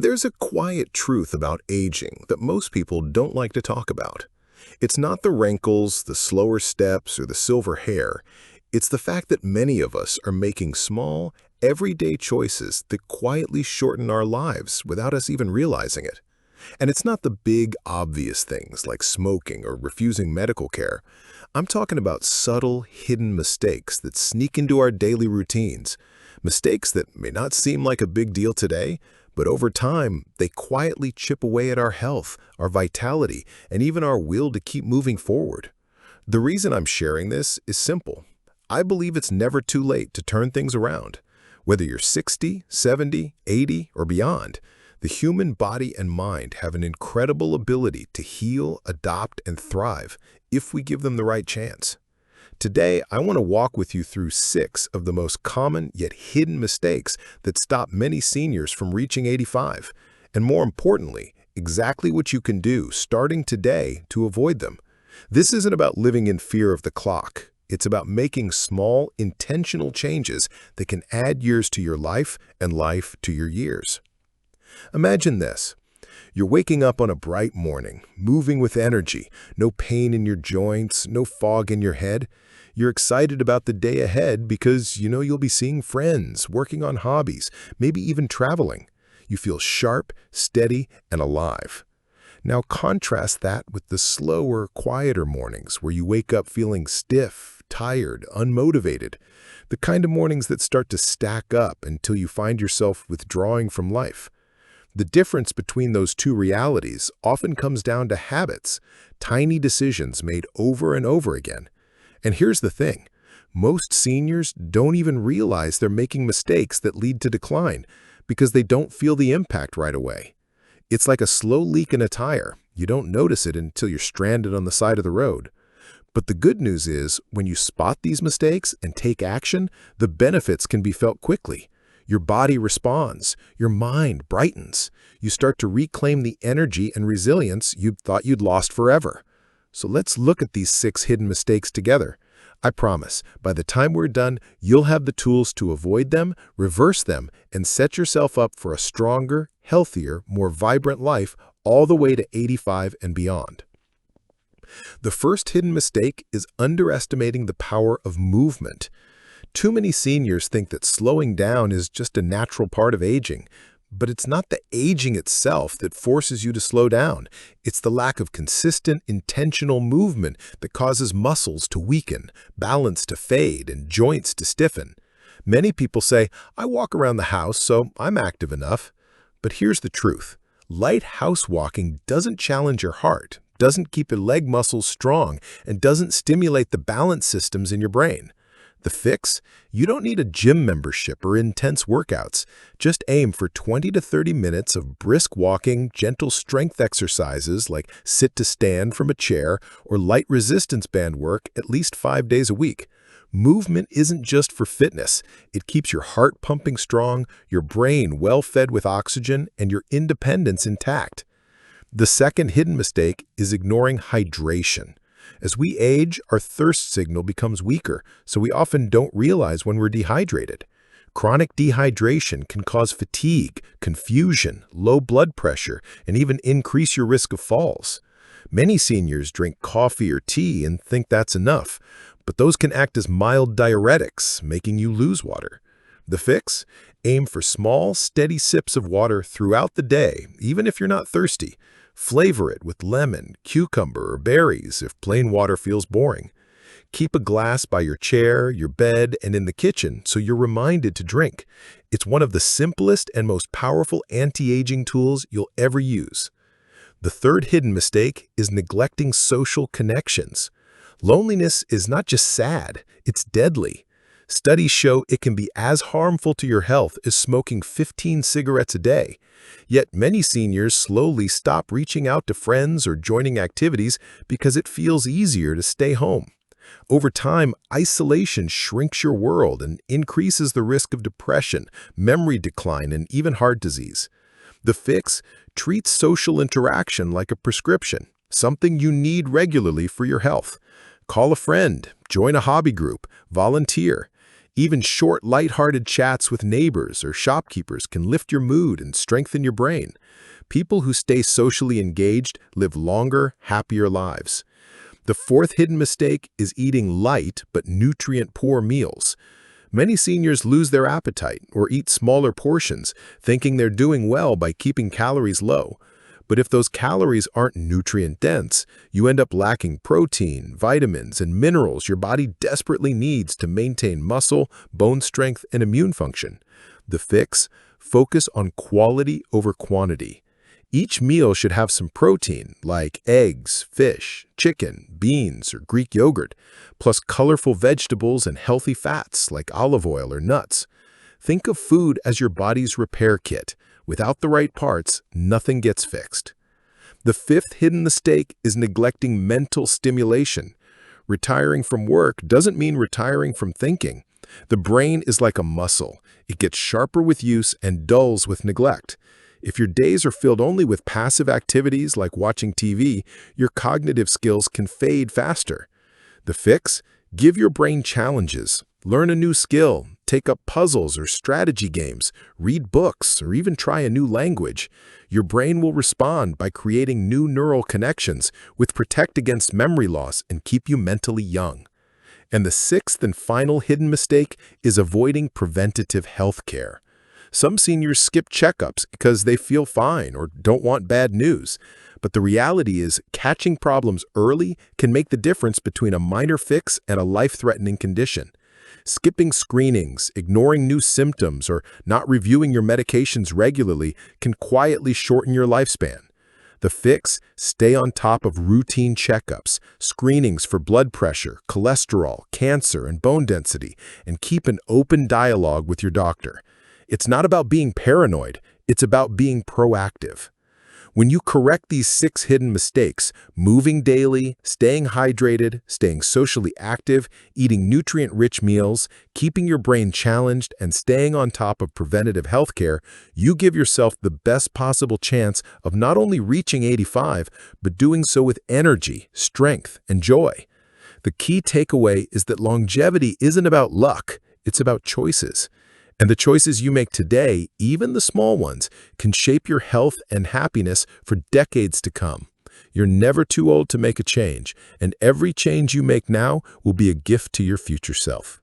There's a quiet truth about aging that most people don't like to talk about. It's not the wrinkles, the slower steps, or the silver hair. It's the fact that many of us are making small, everyday choices that quietly shorten our lives without us even realizing it. And it's not the big, obvious things like smoking or refusing medical care. I'm talking about subtle, hidden mistakes that sneak into our daily routines. Mistakes that may not seem like a big deal today, but over time, they quietly chip away at our health, our vitality, and even our will to keep moving forward. The reason I'm sharing this is simple. I believe it's never too late to turn things around. Whether you're 60, 70, 80, or beyond, the human body and mind have an incredible ability to heal, adopt, and thrive if we give them the right chance. Today, I want to walk with you through 6 of the most common yet hidden mistakes that stop many seniors from reaching 85, and more importantly, exactly what you can do starting today to avoid them. This isn't about living in fear of the clock. It's about making small, intentional changes that can add years to your life and life to your years. Imagine this. You're waking up on a bright morning, moving with energy, no pain in your joints, no fog in your head. You're excited about the day ahead because you know you'll be seeing friends, working on hobbies, maybe even traveling. You feel sharp, steady, and alive. Now contrast that with the slower, quieter mornings where you wake up feeling stiff, tired, unmotivated. The kind of mornings that start to stack up until you find yourself withdrawing from life. The difference between those two realities often comes down to habits, tiny decisions made over and over again. And here's the thing, most seniors don't even realize they're making mistakes that lead to decline because they don't feel the impact right away. It's like a slow leak in a tire. You don't notice it until you're stranded on the side of the road. But the good news is, when you spot these mistakes and take action, the benefits can be felt quickly. Your body responds, your mind brightens. You start to reclaim the energy and resilience you thought you'd lost forever. So let's look at these 6 hidden mistakes together. I promise, by the time we're done, you'll have the tools to avoid them, reverse them, and set yourself up for a stronger, healthier, more vibrant life all the way to 85 and beyond. The first hidden mistake is underestimating the power of movement. Too many seniors think that slowing down is just a natural part of aging, but it's not the aging itself that forces you to slow down. It's the lack of consistent, intentional movement that causes muscles to weaken, balance to fade, and joints to stiffen. Many people say, "I walk around the house, so I'm active enough." But here's the truth. Light house walking doesn't challenge your heart, doesn't keep your leg muscles strong, and doesn't stimulate the balance systems in your brain. The fix? You don't need a gym membership or intense workouts. Just aim for 20 to 30 minutes of brisk walking, gentle strength exercises like sit to stand from a chair, or light resistance band work at least 5 days a week. Movement isn't just for fitness. It keeps your heart pumping strong, your brain well fed with oxygen, and your independence intact. The second hidden mistake is ignoring hydration. As we age, our thirst signal becomes weaker, so we often don't realize when we're dehydrated. Chronic dehydration can cause fatigue, confusion, low blood pressure, and even increase your risk of falls. Many seniors drink coffee or tea and think that's enough, but those can act as mild diuretics, making you lose water. The fix? Aim for small, steady sips of water throughout the day, even if you're not thirsty. Flavor it with lemon, cucumber, or berries if plain water feels boring. Keep a glass by your chair, your bed, and in the kitchen so you're reminded to drink. It's one of the simplest and most powerful anti-aging tools you'll ever use. The third hidden mistake is neglecting social connections. Loneliness is not just sad, it's deadly. Studies show it can be as harmful to your health as smoking 15 cigarettes a day. Yet many seniors slowly stop reaching out to friends or joining activities because it feels easier to stay home. Over time, isolation shrinks your world and increases the risk of depression, memory decline, and even heart disease. The fix? Treat social interaction like a prescription, something you need regularly for your health. Call a friend, join a hobby group, volunteer. Even short, lighthearted chats with neighbors or shopkeepers can lift your mood and strengthen your brain. People who stay socially engaged live longer, happier lives. The fourth hidden mistake is eating light but nutrient-poor meals. Many seniors lose their appetite or eat smaller portions, thinking they're doing well by keeping calories low. But if those calories aren't nutrient-dense, you end up lacking protein, vitamins, and minerals your body desperately needs to maintain muscle, bone strength, and immune function. The fix? Focus on quality over quantity. Each meal should have some protein, like eggs, fish, chicken, beans, or Greek yogurt, plus colorful vegetables and healthy fats like olive oil or nuts. Think of food as your body's repair kit. Without the right parts, nothing gets fixed. The fifth hidden mistake is neglecting mental stimulation. Retiring from work doesn't mean retiring from thinking. The brain is like a muscle. It gets sharper with use and dulls with neglect. If your days are filled only with passive activities like watching TV, your cognitive skills can fade faster. The fix? Give your brain challenges. Learn a new skill, take up puzzles or strategy games, read books, or even try a new language. Your brain will respond by creating new neural connections, which protect against memory loss and keep you mentally young. And the sixth and final hidden mistake is avoiding preventative health care. Some seniors skip checkups because they feel fine or don't want bad news. But the reality is, catching problems early can make the difference between a minor fix and a life-threatening condition. Skipping screenings, ignoring new symptoms, or not reviewing your medications regularly can quietly shorten your lifespan. The fix? Stay on top of routine checkups, screenings for blood pressure, cholesterol, cancer, and bone density, and keep an open dialogue with your doctor. It's not about being paranoid, it's about being proactive. When you correct these 6 hidden mistakes, moving daily, staying hydrated, staying socially active, eating nutrient-rich meals, keeping your brain challenged, and staying on top of preventative health care, you give yourself the best possible chance of not only reaching 85, but doing so with energy, strength, and joy. The key takeaway is that longevity isn't about luck, it's about choices. And the choices you make today, even the small ones, can shape your health and happiness for decades to come. You're never too old to make a change, and every change you make now will be a gift to your future self.